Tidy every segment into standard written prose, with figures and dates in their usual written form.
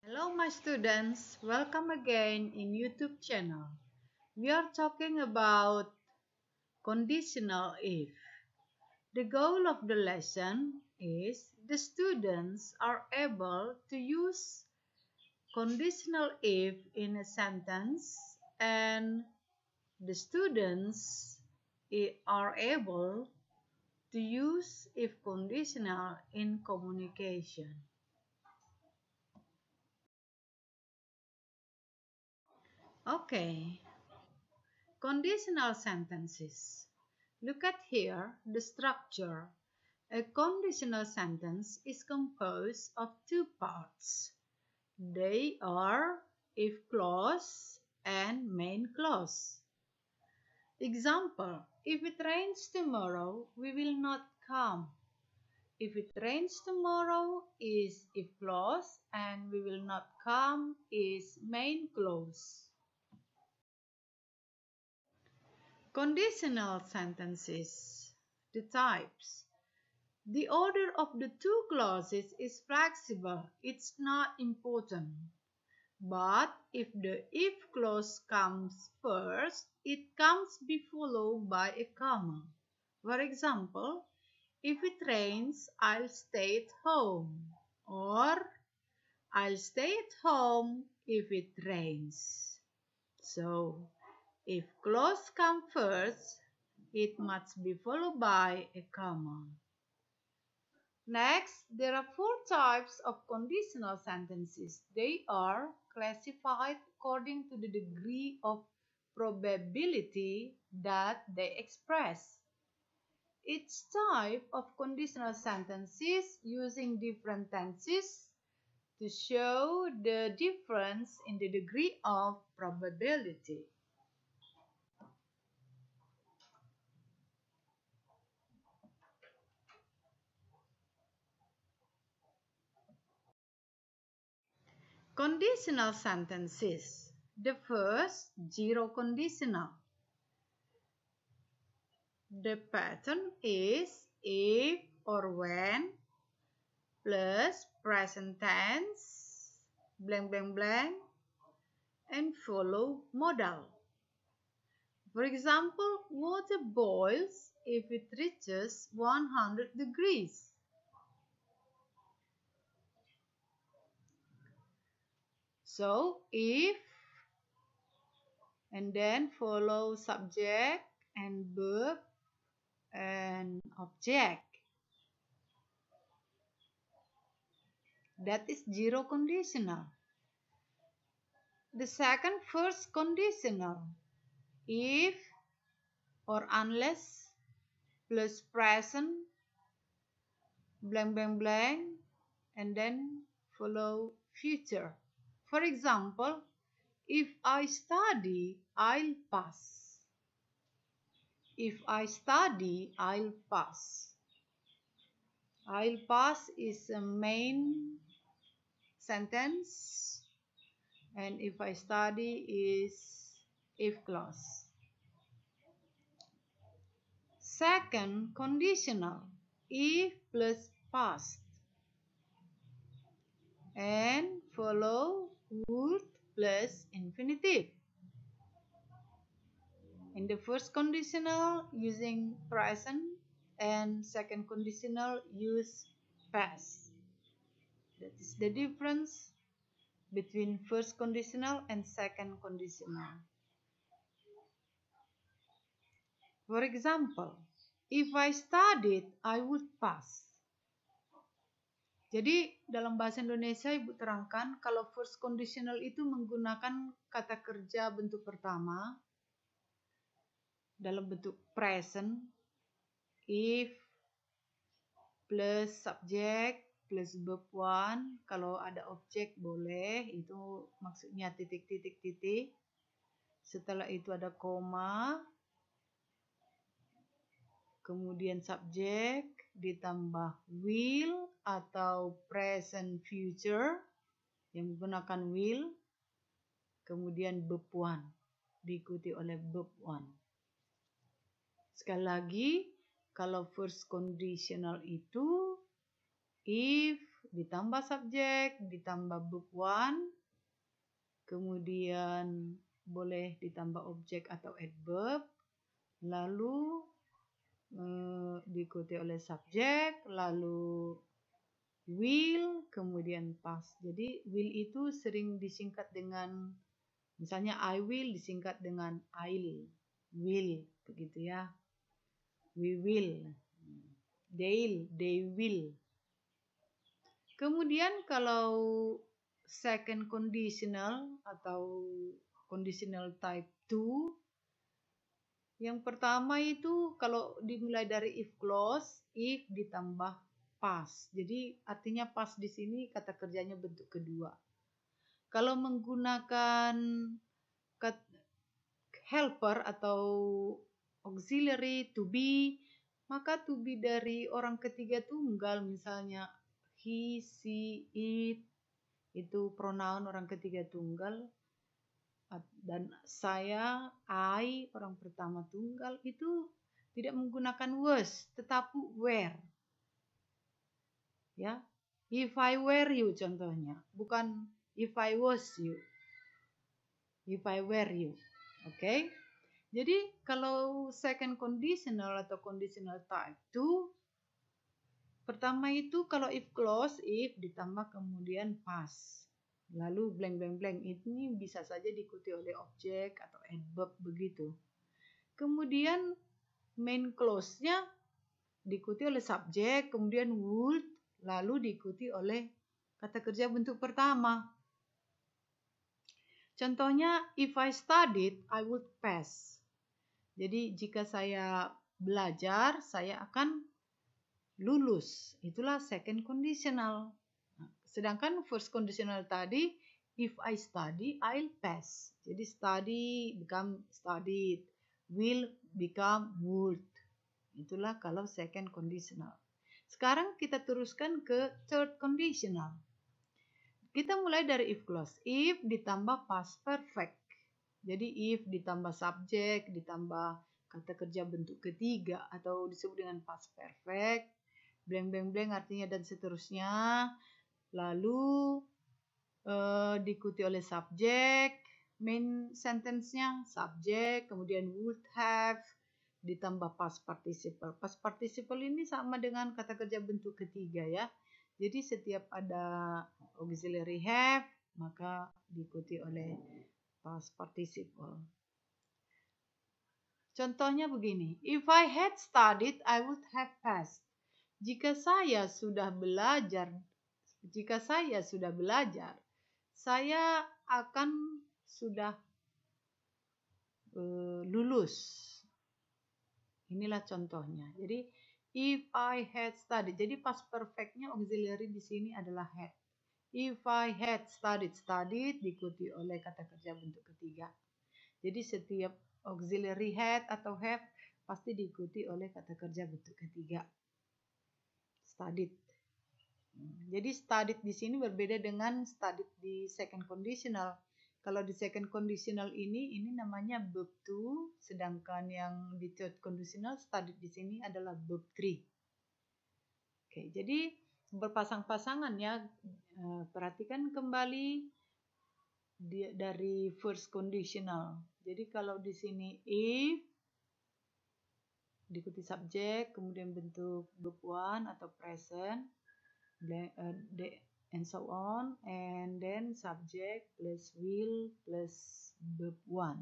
Hello my students, welcome again in YouTube channel. We are talking about conditional if. The goal of the lesson is the students are able to use conditional if in a sentence and the students are able to use if conditional in communication. Okay. Conditional sentences. Look at here the structure. A conditional sentence is composed of two parts. They are if clause and main clause. Example, if it rains tomorrow, we will not come. If it rains tomorrow is if clause and we will not come is main clause. Conditional sentences. The types. The order of the two clauses is flexible. It's not important. But if the if clause comes first, it comes be followed by a comma. For example, if it rains, I'll stay at home. Or I'll stay at home if it rains. So, if clause come first, it must be followed by a comma. Next, there are four types of conditional sentences. They are classified according to the degree of probability that they express. Each type of conditional sentences using different tenses to show the difference in the degree of probability. Conditional sentences. The first, zero conditional. The pattern is if or when plus present tense blank blank blank and follow modal. For example, water boils if it reaches 100 degrees. So, if and then follow subject and verb and object. That is zero conditional. The second first conditional. If or unless plus present blank blank blank and then follow future. For example, if I study, I'll pass. If I study, I'll pass. I'll pass is a main sentence and if I study is if clause. Second, conditional. If plus past. And follow would plus infinitive. In the first conditional, using present, and second conditional, use past. That is the difference between first conditional and second conditional. For example, if I studied, I would pass. Jadi dalam bahasa Indonesia Ibu terangkan kalau first conditional itu menggunakan kata kerja bentuk pertama dalam bentuk present, if plus subject plus verb one. Kalau ada objek boleh, itu maksudnya titik titik titik. Setelah itu ada koma, kemudian subjek ditambah will atau present future yang menggunakan will, kemudian verb one diikuti oleh verb one. Sekali lagi, kalau first conditional itu if ditambah subjek ditambah verb one, kemudian boleh ditambah objek atau adverb, lalu diikuti oleh subjek, lalu will, kemudian past. Jadi will itu sering disingkat dengan, misalnya I will disingkat dengan I'll, will, begitu ya. We will, they will. Kemudian kalau second conditional atau conditional type 2, yang pertama itu kalau dimulai dari if clause, if ditambah past. Jadi artinya past di sini kata kerjanya bentuk kedua. Kalau menggunakan helper atau auxiliary to be, maka to be dari orang ketiga tunggal, misalnya he, she, it, itu pronoun orang ketiga tunggal. Dan saya, I, orang pertama tunggal, itu tidak menggunakan was, tetapi were. Ya, if I were you contohnya, bukan if I was you. If I were you. Oke. Jadi kalau second conditional atau conditional type 2, pertama itu kalau if clause, if ditambah kemudian past. Lalu blank blank blank ini bisa saja diikuti oleh objek atau adverb begitu. Kemudian main clause-nya diikuti oleh subjek, kemudian would, lalu diikuti oleh kata kerja bentuk pertama. Contohnya, if I studied, I would pass. Jadi jika saya belajar, saya akan lulus. Itulah second conditional. Sedangkan first conditional tadi, if I study, I'll pass. Jadi study become studied, will become would. Itulah kalau second conditional. Sekarang kita teruskan ke third conditional. Kita mulai dari if clause. If ditambah past perfect. Jadi if ditambah subjek, ditambah kata kerja bentuk ketiga atau disebut dengan past perfect. Blank blank blank artinya dan seterusnya. Lalu diikuti oleh subjek, main sentence-nya subjek, kemudian would have, ditambah past participle. Past participle ini sama dengan kata kerja bentuk ketiga ya. Jadi setiap ada auxiliary have, maka diikuti oleh past participle. Contohnya begini, if I had studied, I would have passed. Jika saya sudah belajar, saya akan sudah lulus. Inilah contohnya. Jadi if I had studied. Jadi past perfect-nya auxiliary di sini adalah had. If I had studied diikuti oleh kata kerja bentuk ketiga. Jadi setiap auxiliary had atau have pasti diikuti oleh kata kerja bentuk ketiga. Studied. Jadi studied di sini berbeda dengan studied di second conditional. Kalau di second conditional ini namanya verb 2, sedangkan yang di third conditional studied di sini adalah verb 3. Oke, jadi berpasang-pasangan ya. Perhatikan kembali dari first conditional. Jadi kalau di sini if diikuti subjek, kemudian bentuk verb 1 atau present, and so on, and then subject plus will plus verb 1.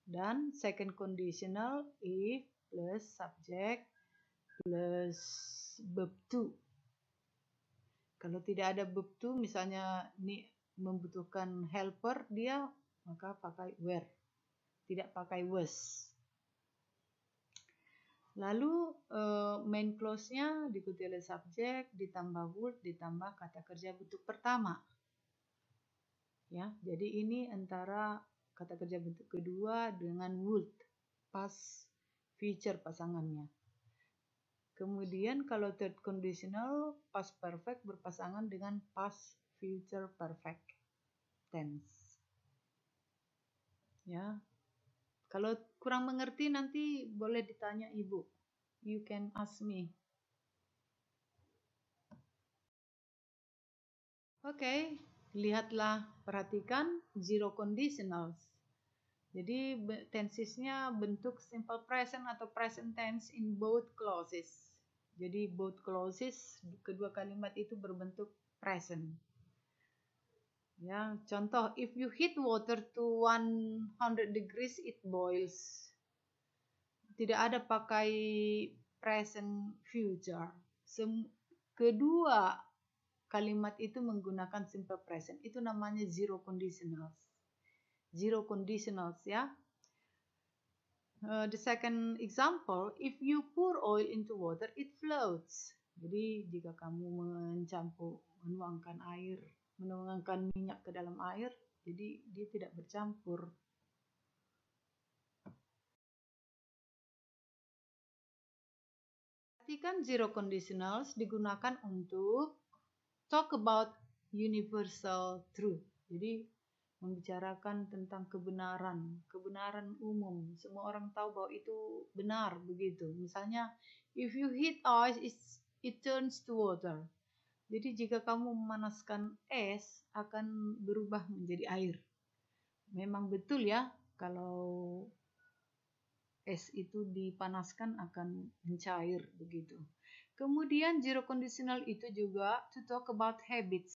Dan second conditional if plus subject plus verb 2. Kalau tidak ada verb 2, misalnya ini membutuhkan helper dia, maka pakai were, tidak pakai was. Lalu main clause-nya diikuti oleh subjek, ditambah would, ditambah kata kerja bentuk pertama. Ya, jadi ini antara kata kerja bentuk kedua dengan would, past future pasangannya. Kemudian kalau third conditional, past perfect berpasangan dengan past future perfect tense. Ya. Kalau kurang mengerti nanti boleh ditanya Ibu. You can ask me. Oke, lihatlah, perhatikan zero conditionals. Jadi tensesnya bentuk simple present atau present tense in both clauses. Jadi both clauses, kedua kalimat itu berbentuk present. Ya, contoh, if you heat water to 100 degrees it boils. Tidak ada pakai present future. Kedua kalimat itu menggunakan simple present. Itu namanya zero conditionals. Zero conditionals, ya. The second example, if you pour oil into water, it floats. Jadi jika kamu menuangkan minyak ke dalam air, jadi dia tidak bercampur. Perhatikan zero conditionals digunakan untuk talk about universal truth. Jadi membicarakan tentang kebenaran umum. Semua orang tahu bahwa itu benar begitu. Misalnya, if you heat ice, it turns to water. Jadi jika kamu memanaskan es, akan berubah menjadi air. Memang betul ya, kalau es itu dipanaskan akan mencair begitu. Kemudian zero conditional itu juga to talk about habits.